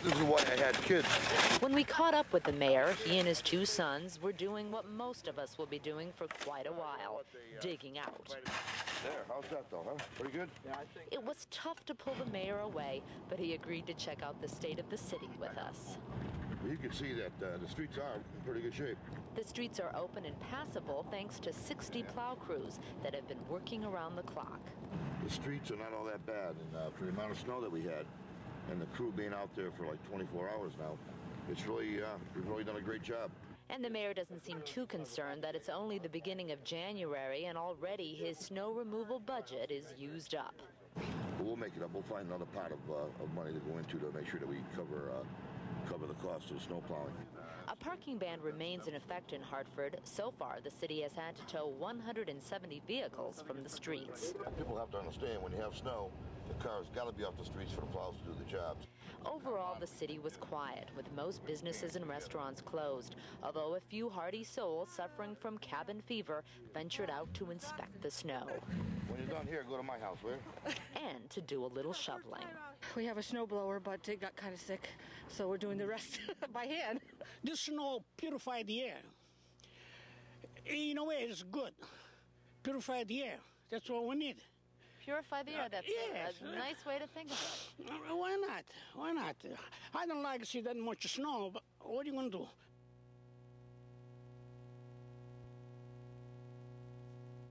This is why I had kids. When we caught up with the mayor, he and his two sons were doing what most of us will be doing for quite a while, digging out. There, how's that though, huh? Pretty good? It was tough to pull the mayor away, but he agreed to check out the state of the city with us. You can see that the streets are in pretty good shape. The streets are open and passable thanks to 60 plow crews that have been working around the clock. The streets are not all that bad, and for the amount of snow that we had, and the crew being out there for like 24 hours now, it's really, we've really done a great job. And the mayor doesn't seem too concerned that it's only the beginning of January and already his snow removal budget is used up. But we'll make it up. We'll find another pot of money to go into to make sure that we cover the cost of snow plowing. A parking ban remains in effect in Hartford. So far, the city has had to tow 170 vehicles from the streets. People have to understand when you have snow, the cars got to be off the streets for the plows to do the jobs. Overall, the city was quiet, with most businesses and restaurants closed, although a few hardy souls suffering from cabin fever ventured out to inspect the snow. When you're done here, go to my house, will you? And to do a little shoveling. We have a snowblower, but it got kind of sick, so we're doing the rest by hand. This snow purified the air. In a way, it's good. Purify the air. That's what we need. Purify the air, that's yes. a nice way to think of it. Why not? Why not? I don't like to see that much snow, but what are you going to do?